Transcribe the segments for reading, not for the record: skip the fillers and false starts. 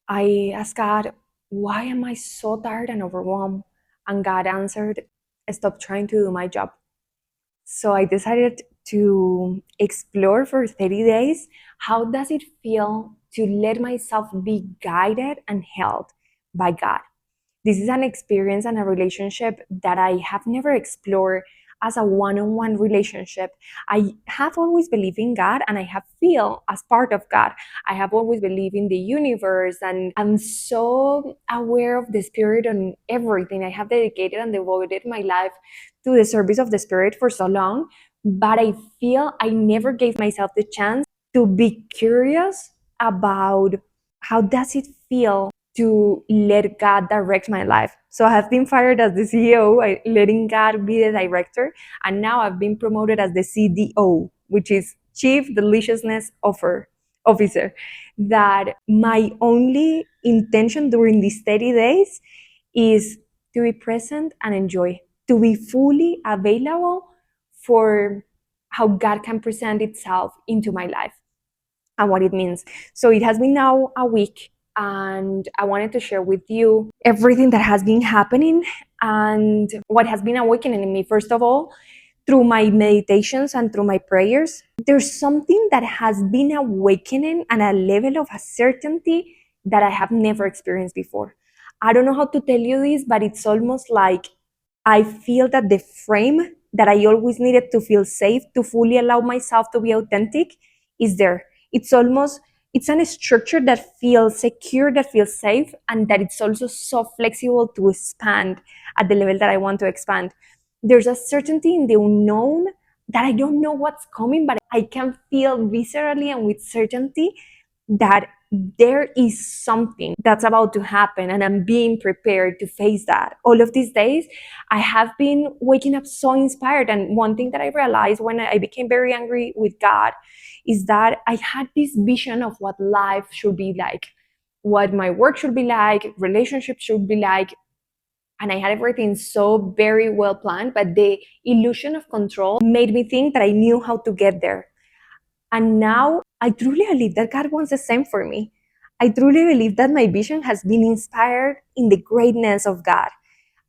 I asked God, why am I so tired and overwhelmed? And God answered, stop trying to do my job. So I decided to explore for 30 days. How does it feel to let myself be guided and held by God? This is an experience and a relationship that I have never explored as a one-on-one relationship. I have always believed in God and I have feel as part of God. I have always believed in the universe and I'm so aware of the spirit and everything. I have dedicated and devoted my life to the service of the spirit for so long, but I feel I never gave myself the chance to be curious about how does it feel to let God direct my life. So I have been fired as the CEO, letting God be the director, and now I've been promoted as the CDO, which is Chief Deliciousness Officer. That my only intention during these 30 days is to be present and enjoy, to be fully available for how God can present itself into my life and what it means. So it has been now a week, and I wanted to share with you everything that has been happening and what has been awakening in me. First of all, through my meditations and through my prayers, there's something that has been awakening and a level of certainty that I have never experienced before. I don't know how to tell you this, but it's almost like I feel that the frame that I always needed to feel safe, to fully allow myself to be authentic, is there. It's almost it's an structure that feels secure, that feels safe, and that it's also so flexible to expand at the level that I want to expand. There's a certainty in the unknown that I don't know what's coming, but I can feel viscerally and with certainty that there is something that's about to happen and I'm being prepared to face that. All of these days, I have been waking up so inspired. And one thing that I realized when I became very angry with God is that I had this vision of what life should be like, what my work should be like, relationships should be like, and I had everything so very well planned, but the illusion of control made me think that I knew how to get there. And now I truly believe that God wants the same for me. I truly believe that my vision has been inspired in the greatness of God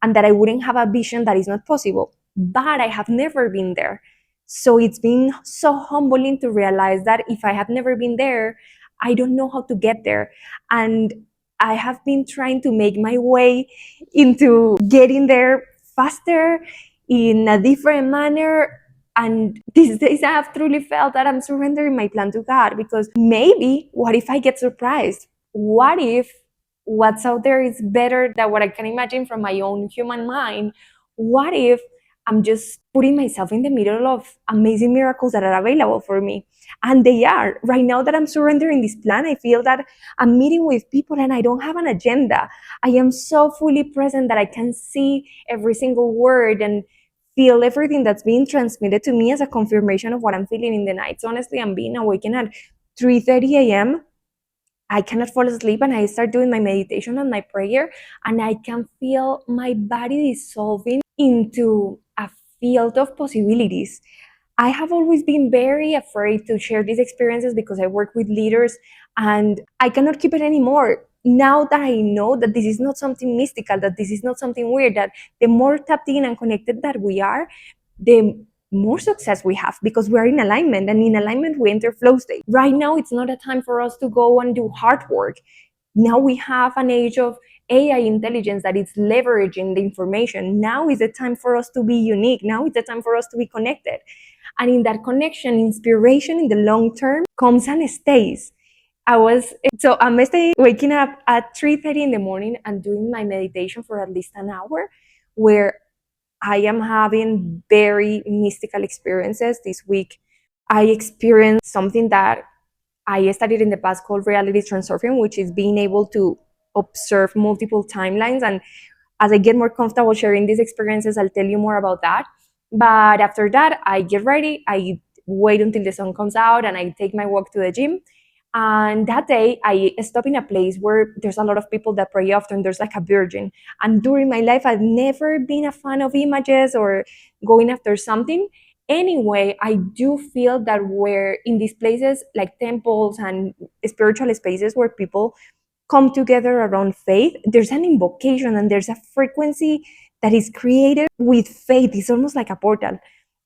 and that I wouldn't have a vision that is not possible. But I have never been there. So it's been so humbling to realize that if I have never been there, I don't know how to get there. And I have been trying to make my way into getting there faster in a different manner. And these days I have truly felt that I'm surrendering my plan to God, because maybe what if I get surprised? What if what's out there is better than what I can imagine from my own human mind? What if I'm just putting myself in the middle of amazing miracles that are available for me? And they are. Right now that I'm surrendering this plan, I feel that I'm meeting with people and I don't have an agenda. I am so fully present that I can see every single word and feel everything that's being transmitted to me as a confirmation of what I'm feeling in the nights. Honestly, I'm being awakened at 3:30 a.m. I cannot fall asleep and I start doing my meditation and my prayer, and I can feel my body dissolving into a field of possibilities. I have always been very afraid to share these experiences because I work with leaders and I cannot keep it anymore. Now that I know that this is not something mystical, that this is not something weird, that the more tapped in and connected that we are, the more success we have, because we are in alignment, and in alignment we enter flow state. Right now it's not a time for us to go and do hard work. Now we have an age of AI intelligence that is leveraging the information. Now is the time for us to be unique. Now is the time for us to be connected. And in that connection, inspiration in the long term comes and stays. I'm stay waking up at 3:30 in the morning and doing my meditation for at least an hour, where I am having very mystical experiences this week. I experienced something that I studied in the past called reality transurfing, which is being able to observe multiple timelines. And as I get more comfortable sharing these experiences, I'll tell you more about that. But after that, I get ready. I wait until the sun comes out and I take my walk to the gym. And that day, I stop in a place where there's a lot of people that pray often. There's like a virgin. And during my life, I've never been a fan of images or going after something. Anyway, I do feel that we're in these places like temples and spiritual spaces where people come together around faith. There's an invocation and there's a frequency that is created with faith. It's almost like a portal.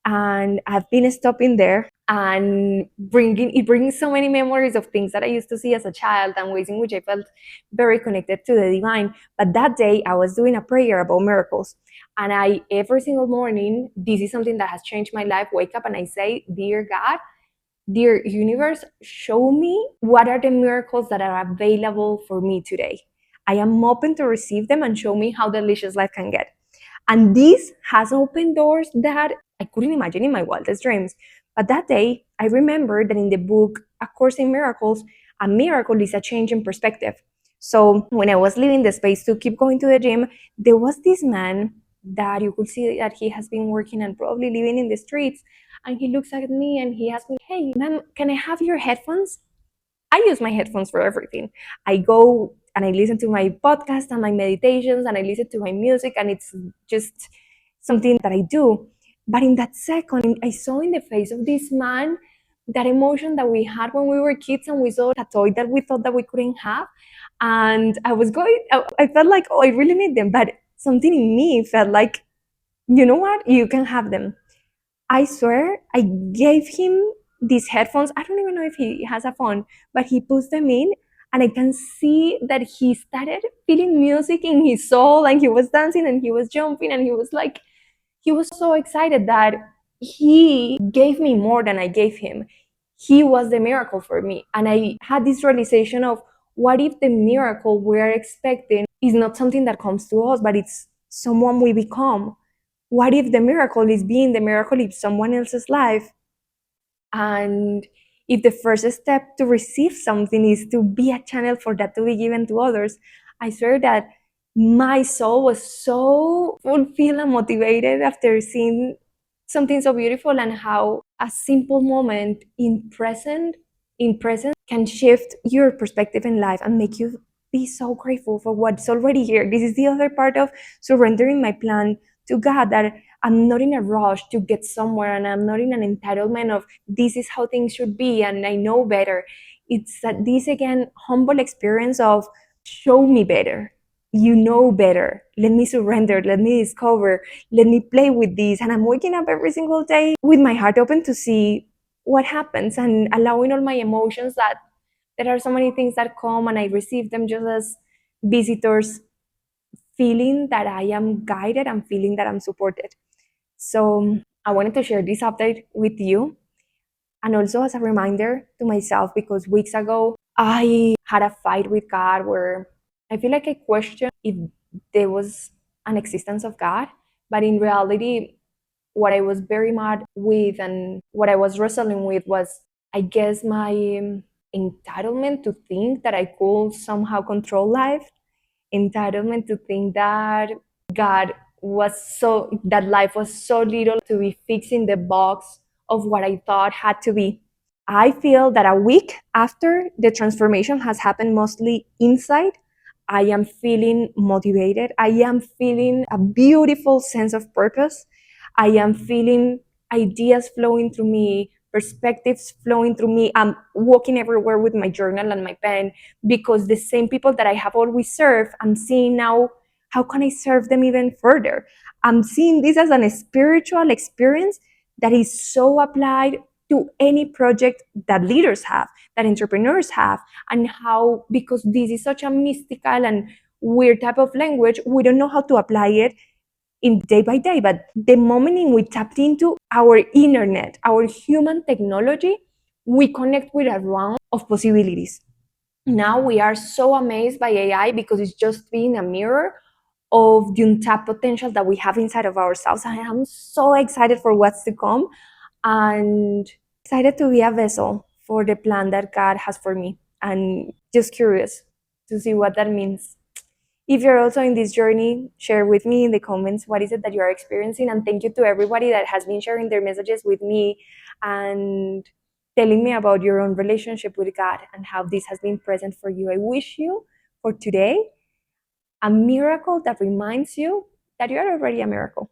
And I've been stopping there and bringing so many memories of things that I used to see as a child and ways in which I felt very connected to the divine. But that day I was doing a prayer about miracles. And I every single morning, this is something that has changed my life, wake up and I say, Dear God, dear universe, show me what are the miracles that are available for me today. I am open to receive them and show me how delicious life can get. And this has opened doors that I couldn't imagine in my wildest dreams. But that day, I remember that in the book, A Course in Miracles, a miracle is a change in perspective. So when I was leaving the space to keep going to the gym, there was this man that you could see that he has been working and probably living in the streets. And he looks at me and he asked me, Hey, ma'am, can I have your headphones? I use my headphones for everything. I go and I listen to my podcast and my meditations and I listen to my music, and it's just something that I do. But in that second, I saw in the face of this man that emotion that we had when we were kids and we saw a toy that we thought that we couldn't have. And I felt like, oh, I really need them. But something in me felt like, you know what? You can have them. I swear I gave him these headphones. I don't even know if he has a phone, but he puts them in and I can see that he started feeling music in his soul and he was dancing and he was jumping and he was so excited that he gave me more than I gave him. He was the miracle for me. And I had this realization of what if the miracle we're expecting is not something that comes to us, but it's someone we become? What if the miracle is being the miracle in someone else's life? And if the first step to receive something is to be a channel for that to be given to others, I swear that my soul was so fulfilled and motivated after seeing something so beautiful, and how a simple moment in present can shift your perspective in life and make you be so grateful for what's already here. This is the other part of surrendering my plan to God, that I'm not in a rush to get somewhere and I'm not in an entitlement of this is how things should be and I know better. It's that this again humble experience of show me better. You know better. Let me surrender. Let me discover. Let me play with this. And I'm waking up every single day with my heart open to see what happens and allowing all my emotions, that there are so many things that come and I receive them just as visitors, feeling that I am guided and feeling that I'm supported. So I wanted to share this update with you, and also as a reminder to myself, because weeks ago I had a fight with God where I feel like I questioned if there was an existence of God. But in reality, what I was very mad with and what I was wrestling with was, I guess, my entitlement to think that I could somehow control life, entitlement to think that God that life was so little to be fixing the box of what I thought had to be. I feel that a week after the transformation has happened, mostly inside, I am feeling motivated. I am feeling a beautiful sense of purpose. I am feeling ideas flowing through me, perspectives flowing through me. I'm walking everywhere with my journal and my pen, because the same people that I have always served, I'm seeing now, how can I serve them even further? I'm seeing this as an spiritual experience that is so applied to any project that leaders have, that entrepreneurs have, and how, because this is such a mystical and weird type of language, we don't know how to apply it in day by day. But the moment in we tapped into our internet, our human technology, we connect with a realm of possibilities. Now we are so amazed by AI because it's just being a mirror of the untapped potential that we have inside of ourselves. And I'm so excited for what's to come, and excited to be a vessel for the plan that God has for me, and just curious to see what that means. If you're also in this journey, share with me in the comments what is it that you are experiencing. And thank you to everybody that has been sharing their messages with me and telling me about your own relationship with God and how this has been present for you. I wish you for today a miracle that reminds you that you are already a miracle.